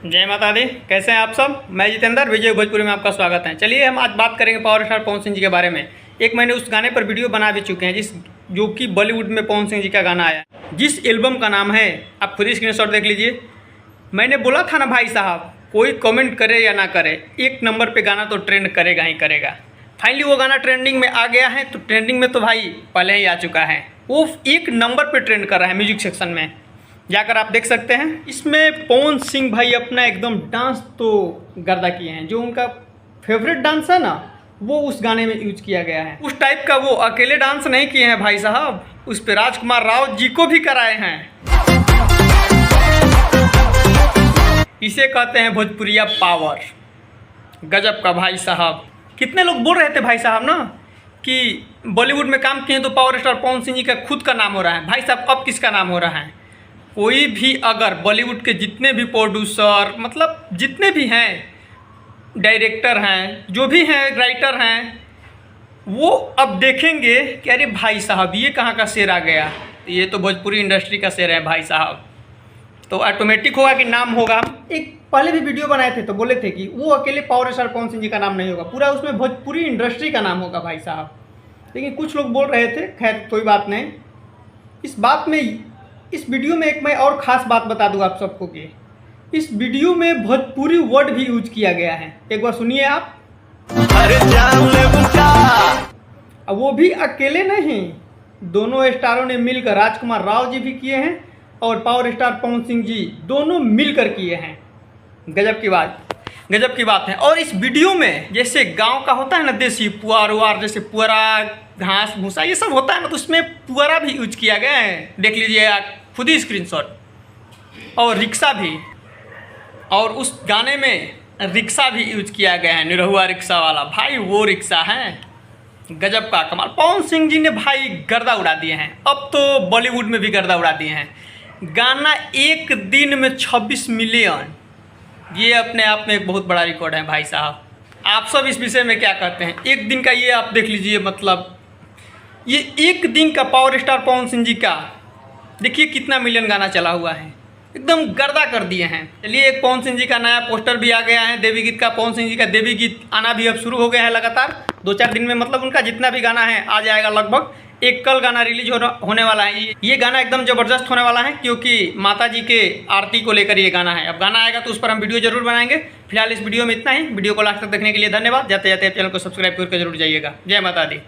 जय माता दी। कैसे हैं आप सब। मैं जितेंद्र विजय भोजपुरी में आपका स्वागत है। चलिए हम आज बात करेंगे पावर स्टार पवन सिंह जी के बारे में। एक मैंने उस गाने पर वीडियो बना भी चुके हैं जो कि बॉलीवुड में पवन सिंह जी का गाना आया, जिस एल्बम का नाम है, आप खुद ही स्क्रीनशॉट देख लीजिए। मैंने बोला था ना भाई साहब, कोई कमेंट करे या ना करे, एक नंबर पर गाना तो ट्रेंड करेगा ही करेगा। फाइनली वो गाना ट्रेंडिंग में आ गया है। तो ट्रेंडिंग में तो भाई पहले ही आ चुका है, वो एक नंबर पर ट्रेंड कर रहा है। म्यूजिक सेक्शन में जाकर आप देख सकते हैं। इसमें पवन सिंह भाई अपना एकदम डांस तो गर्दा किए हैं। जो उनका फेवरेट डांस है ना, वो उस गाने में यूज किया गया है। उस टाइप का वो अकेले डांस नहीं किए हैं भाई साहब, उस पे राजकुमार राव जी को भी कराए हैं। इसे कहते हैं भोजपुरिया पावर। गजब का भाई साहब। कितने लोग बोल रहे थे भाई साहब ना कि बॉलीवुड में काम किए तो पावर स्टार पवन सिंह जी का खुद का नाम हो रहा है। भाई साहब अब किसका नाम हो रहा है? कोई भी अगर बॉलीवुड के जितने भी प्रोड्यूसर, मतलब जितने भी हैं, डायरेक्टर हैं, जो भी हैं, राइटर हैं, वो अब देखेंगे कि अरे भाई साहब ये कहाँ का शेर आ गया, ये तो भोजपुरी इंडस्ट्री का शेर है भाई साहब। तो ऑटोमेटिक होगा कि नाम होगा। हम एक पहले भी वीडियो बनाए थे तो बोले थे कि वो अकेले पावर स्टार पवन सिंह जी का नाम नहीं होगा, पूरा उसमें भोजपुरी इंडस्ट्री का नाम होगा भाई साहब। लेकिन कुछ लोग बोल रहे थे, खैर कोई बात नहीं। इस वीडियो में एक मैं और ख़ास बात बता दूं आप सबको कि इस वीडियो में भोजपुरी वर्ड भी यूज किया गया है। एक बार सुनिए आप। अब वो भी अकेले नहीं, दोनों स्टारों ने मिलकर, राजकुमार राव जी भी किए हैं और पावर स्टार पवन सिंह जी दोनों मिलकर किए हैं। गजब की बात है। और इस वीडियो में जैसे गांव का होता है ना, देसी पुआर उआर, जैसे पुअरा, घास भूसा, ये सब होता है ना, तो उसमें पुअरा भी यूज किया गया है। देख लीजिए आप खुद ही स्क्रीनशॉट। और रिक्शा भी, और उस गाने में रिक्शा भी यूज किया गया है, निरहुआ रिक्शा वाला। भाई वो रिक्शा है। गजब का कमाल। पवन सिंह जी ने भाई गर्दा उड़ा दिए हैं। अब तो बॉलीवुड में भी गर्दा उड़ा दिए हैं। गाना एक दिन में 26 मिलियन, ये अपने आप में एक बहुत बड़ा रिकॉर्ड है भाई साहब। आप सब इस विषय में क्या कहते हैं? एक दिन का ये आप देख लीजिए, मतलब ये एक दिन का पावर स्टार पवन सिंह जी का देखिए कितना मिलियन गाना चला हुआ है, एकदम गर्दा कर दिए हैं। चलिए, एक पवन सिंह जी का नया पोस्टर भी आ गया है, देवी गीत का। पवन सिंह जी का देवी गीत आना भी अब शुरू हो गया है लगातार 2-4 दिन में। मतलब उनका जितना भी गाना है आ जाएगा लगभग। एक कल गाना रिलीज होने वाला है। ये गाना एकदम ज़बरदस्त होने वाला है, क्योंकि माता जी के आरती को लेकर ये गाना है। अब गाना आएगा तो उस पर हम वीडियो जरूर बनाएंगे। फिलहाल इस वीडियो में इतना ही। वीडियो को लास्ट तक देखने के लिए धन्यवाद। जाते जाते चैनल को सब्सक्राइब करके जरूर जाइएगा। जय माता दी।